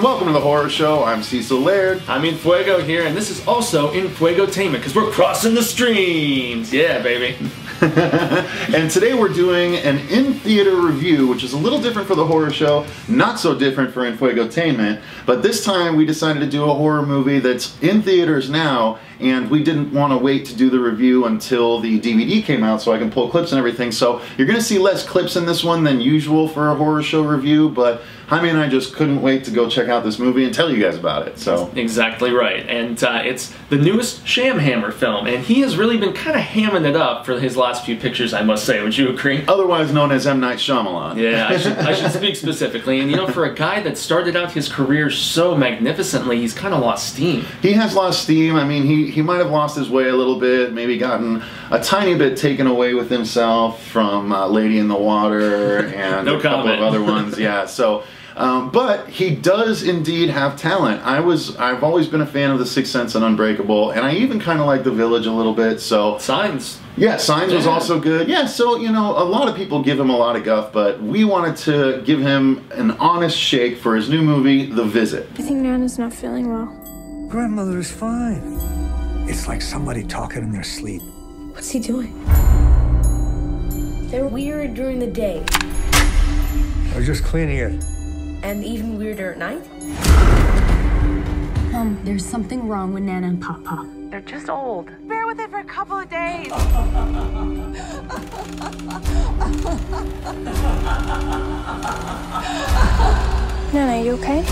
welcome to the horror show. I'm Cecil Laird. I'm Fuego here, and this is also Enfuegotainment, because we're crossing the streams. Yeah, baby. And today we're doing an in-theater review, which is a little different for the horror show, not so different for Enfuegotainment, but this time we decided to do a horror movie that's in theaters now, and we didn't want to wait to do the review until the DVD came out so I can pull clips and everything. So you're going to see less clips in this one than usual for a horror show review, but Jaime and I just couldn't wait to go check out this movie and tell you guys about it. So exactly right, and it's the newest Shamhammer film, and he has really been kind of hamming it up for his last few pictures, I must say. Would you agree? Otherwise known as M. Night Shyamalan. Yeah, I should speak specifically. And you know, for a guy that started out his career so magnificently, he's kind of lost steam. He has lost steam. I mean, he might have lost his way a little bit, maybe gotten a tiny bit taken away with himself from Lady in the Water and no a couple of other ones. Yeah, so. But he does indeed have talent. I've always been a fan of The Sixth Sense and Unbreakable, and I even kind of like The Village a little bit. So Signs. Yeah, Signs was also good. Yeah, so you know, a lot of people give him a lot of guff, but we wanted to give him an honest shake for his new movie, The Visit. I think Nana's not feeling well. Grandmother is fine. It's like somebody talking in their sleep. What's he doing? They're weird during the day. I was just cleaning it. And even weirder at night? Mom, there's something wrong with Nana and Papa. They're just old. Bear with it for a couple of days. Nana, you okay?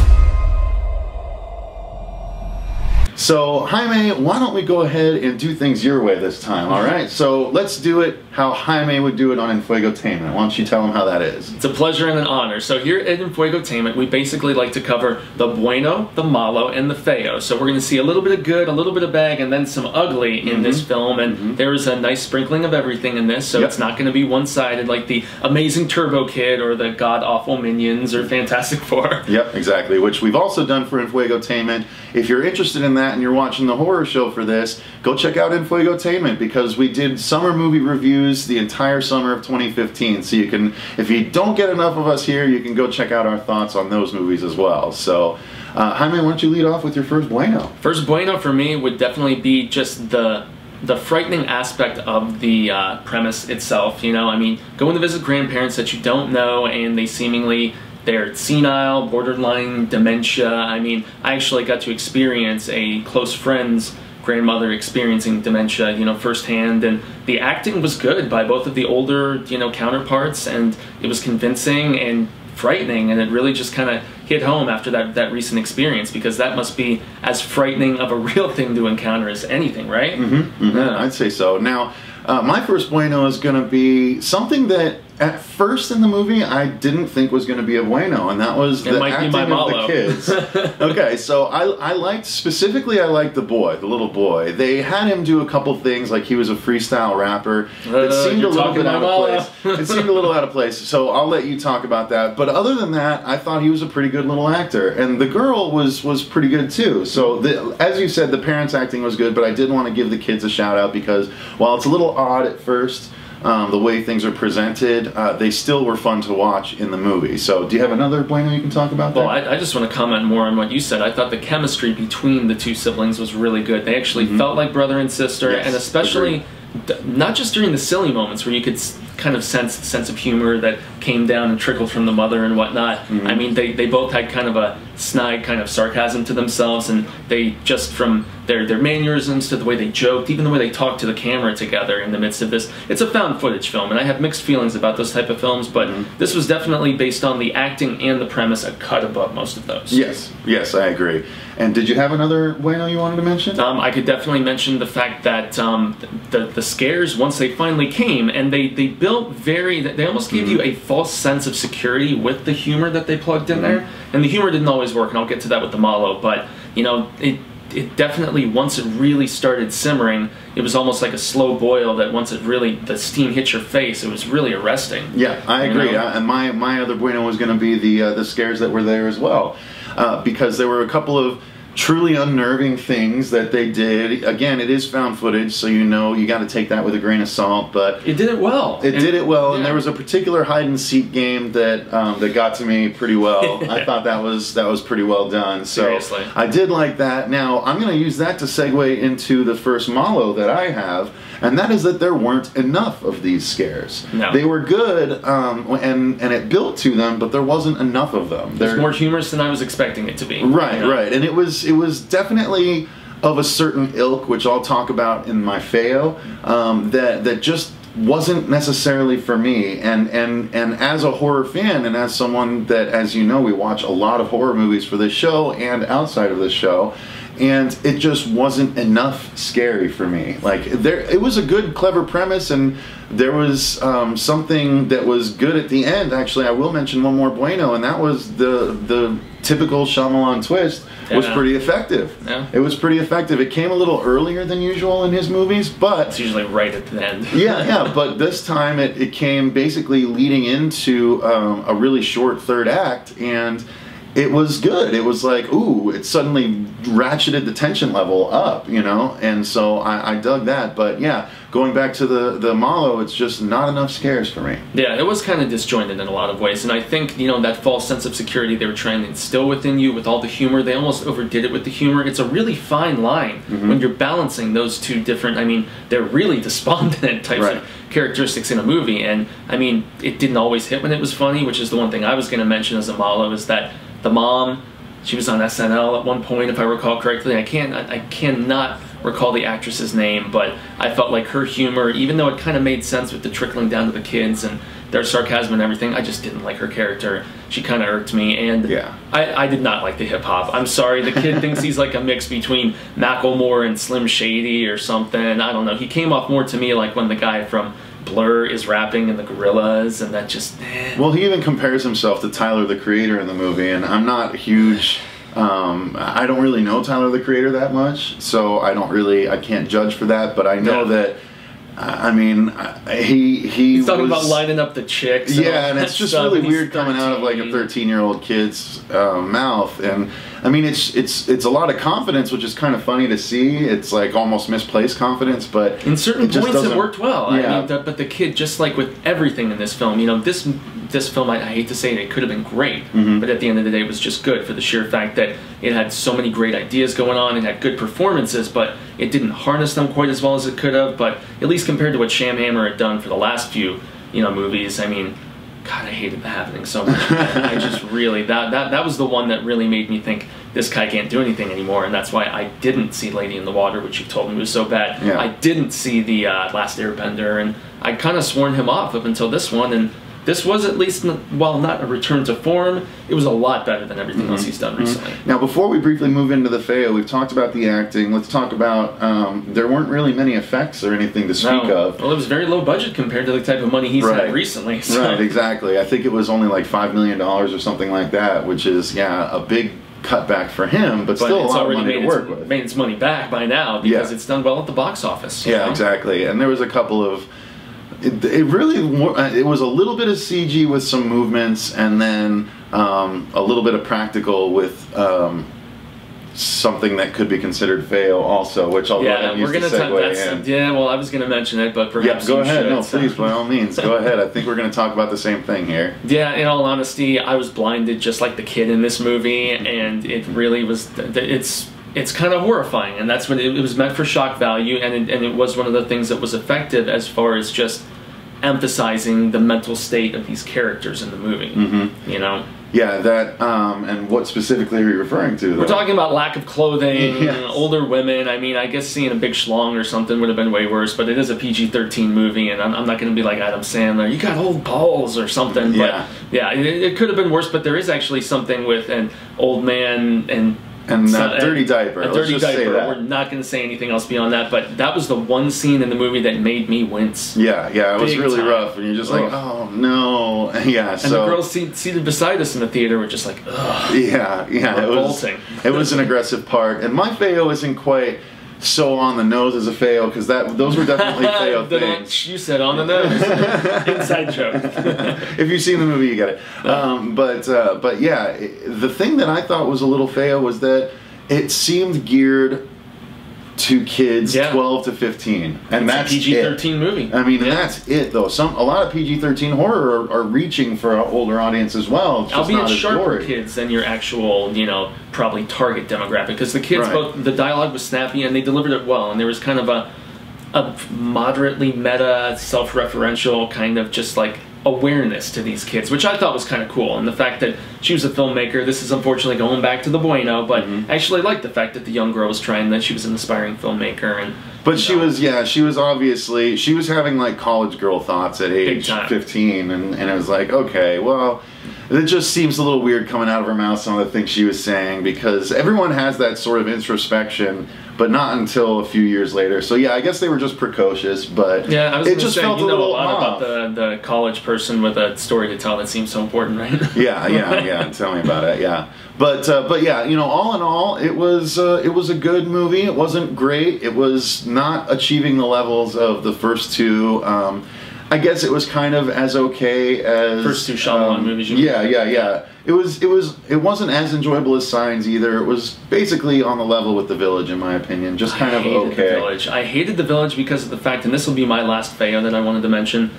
So, Jaime, why don't we go ahead and do things your way this time, all right? So, let's do it how Jaime would do it on Enfuegotainment. Why don't you tell him how that is? It's a pleasure and an honor. So here at Enfuegotainment, we basically like to cover the bueno, the malo, and the feo. So we're going to see a little bit of good, a little bit of bad, and then some ugly in this film. And there is a nice sprinkling of everything in this, so it's not going to be one-sided like the Amazing Turbo Kid or the god-awful Minions or Fantastic Four. Yep, exactly, which we've also done for Enfuegotainment. If you're interested in that and you're watching the horror show for this, go check out Enfuegotainment, because we did summer movie reviews the entire summer of 2015. So you can, if you don't get enough of us here, you can go check out our thoughts on those movies as well. So, Jaime, why don't you lead off with your first bueno? First bueno for me would definitely be just the frightening aspect of the premise itself. You know, I mean, going to visit grandparents that you don't know, and they're senile, borderline dementia. I mean, I actually got to experience a close friend's grandmother experiencing dementia, you know, firsthand, and the acting was good by both of the older, you know, counterparts, and it was convincing and frightening, and it really just kind of hit home after that recent experience, because that must be as frightening of a real thing to encounter as anything, right? Yeah, I'd say so. Now, my first bueno is going to be something that at first in the movie I didn't think was going to be a bueno, and that was the acting of the kids. Okay, so I liked the boy, the little boy. They had him do a couple things, like he was a freestyle rapper. It seemed a little bit out of place. It seemed a little out of place, so I'll let you talk about that. But other than that, I thought he was a pretty good little actor, and the girl was pretty good too. So as you said, the parents' acting was good, but I did want to give the kids a shout out, because while it's a little odd at first, the way things are presented, they still were fun to watch in the movie. So do you have another bueno you can talk about there? Well, I just want to comment more on what you said. I thought the chemistry between the two siblings was really good. They actually felt like brother and sister, and especially not just during the silly moments where you could kind of sense the sense of humor that came down and trickled from the mother and whatnot. I mean, they both had kind of a snide kind of sarcasm to themselves, and they just, from their mannerisms to the way they joked, even the way they talked to the camera together in the midst of this. It's a found footage film, and I have mixed feelings about those type of films, but this was definitely, based on the acting and the premise, a cut above most of those. Yes, I agree. And did you have another bueno you wanted to mention? I could definitely mention the fact that the scares, once they finally came, and they built they almost gave you a false sense of security with the humor that they plugged in there. And the humor didn't always work, and I'll get to that with the malo, but, you know, it definitely, once it really started simmering, it was almost like a slow boil that once the steam hit your face, it was really arresting. Yeah, I agree. And my other bueno was going to be the scares that were there as well, because there were a couple of truly unnerving things that they did. Again, it is found footage, so you know you got to take that with a grain of salt. But it did it well. It did it well, and there was a particular hide and seek game that that got to me pretty well. I thought that was pretty well done. So seriously, I did like that. Now I'm going to use that to segue into the first malo that I have, and that is that there weren't enough of these scares. No. They were good, and it built to them, but there wasn't enough of them. There's more humorous than I was expecting it to be. Right, you know? Right, and it was definitely of a certain ilk, which I'll talk about in my Feo, that just wasn't necessarily for me. And as a horror fan, and as someone that, as you know, we watch a lot of horror movies for this show and outside of this show, and it just wasn't enough scary for me. Like, it was a good, clever premise, and there was something that was good at the end. Actually, I will mention one more bueno, and that was the typical Shyamalan twist was pretty effective. Yeah. It was pretty effective. It came a little earlier than usual in his movies, but it's usually right at the end. yeah, but this time it came basically leading into a really short third act, and it was good. It was like, ooh, it suddenly ratcheted the tension level up, you know? And so I dug that. But yeah, going back to the malo, it's just not enough scares for me. Yeah, it was kind of disjointed in a lot of ways. And I think, you know, that false sense of security they were trying to instill within you with all the humor, they almost overdid it with the humor. It's a really fine line when you're balancing those two different, I mean, they're really despondent types of characteristics in a movie. And, I mean, it didn't always hit when it was funny, which is the one thing I was going to mention as a malo, is that the mom, she was on SNL at one point, if I recall correctly. I cannot recall the actress's name, but I felt like her humor, even though it kind of made sense with the trickling down to the kids and their sarcasm and everything, I just didn't like her character. She kind of irked me, and I did not like the hip-hop. I'm sorry, the kid thinks he's like a mix between Macklemore and Slim Shady or something. I don't know. He came off more to me like when the guy from Blur is rapping in the Gorillaz, and that just Well, he even compares himself to Tyler the Creator in the movie, and I'm not a huge I don't really know Tyler the Creator that much, so I can't judge for that, but I know that I mean, he's talking about lining up the chicks. Yeah, and it's just really weird coming out of like a 13-year-old kid's mouth, and I mean, it's a lot of confidence, which is kind of funny to see. It's like almost misplaced confidence, but in certain points it worked well. Yeah. I mean, but the kid, just like with everything in this film, you know, this film, I hate to say it could have been great, but at the end of the day, it was just good for the sheer fact that it had so many great ideas going on, it had good performances, but it didn't harness them quite as well as it could have. But at least compared to what Shamhammer had done for the last few, you know, movies, I mean, God, I hated The Happening so much. I just really, that was the one that really made me think this guy can't do anything anymore, and that's why I didn't see Lady in the Water, which you told me was so bad. Yeah. I didn't see the Last Airbender, and I'd kind of sworn him off up until this one, and this was at least, while not a return to form, it was a lot better than everything else he's done recently. Now, before we briefly move into the Feo, we've talked about the acting. Let's talk about, there weren't really many effects or anything to speak of. Well, it was very low budget compared to the type of money he's had recently. So. Right, exactly. I think it was only like $5 million or something like that, which is, a big cutback for him, but still a lot of money to work with. Made its money back by now because it's done well at the box office. Yeah, exactly. And there was a couple of... It was a little bit of CG with some movements, and then a little bit of practical with something that could be considered Feo also, which I'll go ahead and use to segue in. Yeah, well, I was going to mention it, but perhaps go ahead. No, please, by all means, go ahead. I think we're going to talk about the same thing here. Yeah, in all honesty, I was blinded just like the kid in this movie, and it really was... It's kind of horrifying, and that's what it was meant for shock value, and it was one of the things that was effective as far as just emphasizing the mental state of these characters in the movie. You know? Yeah, that, and what specifically are you referring to, though? We're talking about lack of clothing, older women. I mean, I guess seeing a big schlong or something would have been way worse, but it is a PG-13 movie, and I'm not going to be like Adam Sandler, you got old balls or something. But yeah, it could have been worse, but there is actually something with an old man and a dirty diaper. A dirty diaper. We're not going to say anything else beyond that, but that was the one scene in the movie that made me wince. Yeah, it was really rough, and you're just like, oh no. Yeah, and the girls seated beside us in the theater were just like, ugh. Yeah, it was an aggressive part, and my Feo isn't quite so on the nose as a Feo, because those were definitely Feo things. You said on the nose. Inside joke. If you've seen the movie, you get it. But yeah, the thing that I thought was a little Feo was that it seemed geared to kids 12 to 15, and it's that's a PG-13 movie. I mean, and that's it though. A lot of PG-13 horror are reaching for an older audience as well. It's just albeit not as sharper gory. kids than your actual, probably target demographic. Because the kids, both the dialogue was snappy and they delivered it well, and there was kind of a moderately meta, self-referential kind of just like awareness to these kids, which I thought was kind of cool. And the fact that she was a filmmaker, this is unfortunately going back to the bueno, but I actually liked the fact that the young girl was trying, that she was an aspiring filmmaker. And she was obviously, she was having like college girl thoughts at age 15, and it was like, okay, well, it just seems a little weird coming out of her mouth, some of the things she was saying, because everyone has that sort of introspection, but not until a few years later. So yeah, I guess they were just precocious, but yeah, I was it just say, felt you a know little a lot off. about the college person with a story to tell that seems so important, right? yeah. Tell me about it. Yeah, but yeah, all in all, it was a good movie. It wasn't great. It was not achieving the levels of the first two. I guess it was kind of as okay as first two Shyamalan movies. Yeah. It wasn't as enjoyable as Signs either. It was basically on the level with The Village, in my opinion. Just kind of okay. The Village. I hated The Village because of the fact, and this will be my last Fuego that I wanted to mention.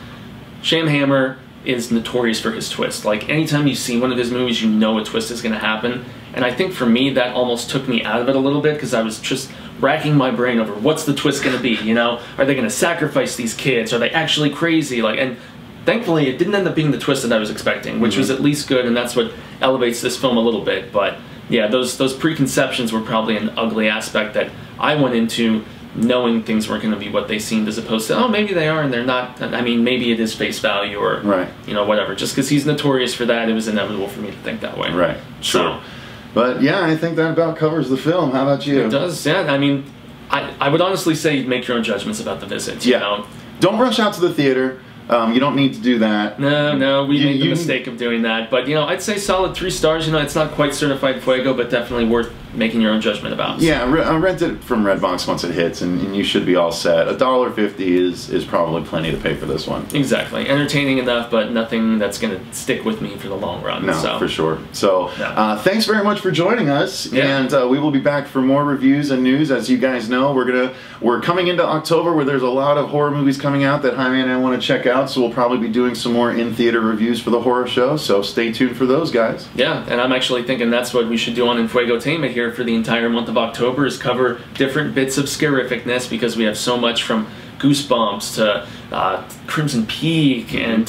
Shamhammer is notorious for his twist. Like, anytime you see one of his movies, you know a twist is going to happen. And I think for me, that almost took me out of it a little bit, because I was just racking my brain over what's the twist going to be, Are they going to sacrifice these kids? Are they actually crazy? And thankfully, it didn't end up being the twist that I was expecting, which was at least good, and that's what elevates this film a little bit. But yeah, those preconceptions were probably an ugly aspect that I went into knowing things weren't going to be what they seemed, as opposed to, oh, maybe they are and they're not. I mean, maybe it is face value or, whatever. Just because he's notorious for that, it was inevitable for me to think that way. Right, sure. But yeah, I think that about covers the film. How about you? It does, yeah. I mean, I would honestly say make your own judgments about the visit. You know? Don't rush out to the theater. You don't need to do that. No, we made the mistake of doing that. But, I'd say solid 3 stars. It's not quite certified Fuego, but definitely worth making your own judgment about. Yeah, rent it from Redbox once it hits, and you should be all set. $1.50 is probably plenty to pay for this one. Exactly. Entertaining enough, but nothing that's going to stick with me for the long run. No, for sure. So, thanks very much for joining us, and we will be back for more reviews and news. As you guys know, we're coming into October, where there's a lot of horror movies coming out that Jaime and I want to check out, so we'll probably be doing some more in-theater reviews for the horror show, so stay tuned for those, guys. Yeah, and I'm actually thinking that's what we should do on Enfuegotainment here for the entire month of October, is cover different bits of scarificness, because we have so much from Goosebumps to Crimson Peak and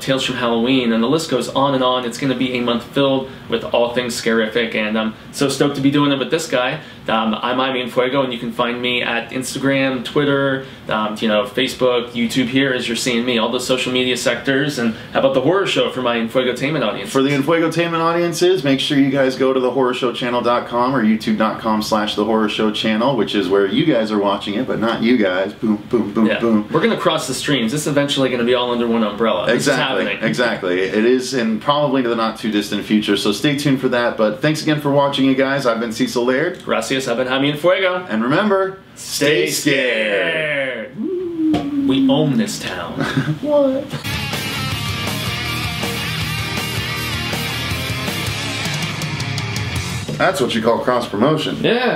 Tales from Halloween, and the list goes on and on. It's going to be a month filled with all things scarific, and I'm so stoked to be doing it with this guy. I'm Jaime Enfuego, and you can find me at Instagram, Twitter, Facebook, YouTube here, as you're seeing me, all the social media sectors. And how about the horror show for my Enfuegotainment audience? For the Enfuegotainment audiences, make sure you guys go to thehorrorshowchannel.com or youtube.com/thehorrorshowchannel, which is where you guys are watching it, but not you guys. Boom, boom, boom, boom. We're going to cross the streams. This is eventually going to be all under one umbrella. Exactly, exactly. It is, and probably to the not too distant future, so stay tuned for that. But thanks again for watching, you guys. I've been Cecil Laird. Gracias, I've been Jaime Enfuego. And remember, stay scared. We own this town. What? That's what you call cross promotion. Yeah.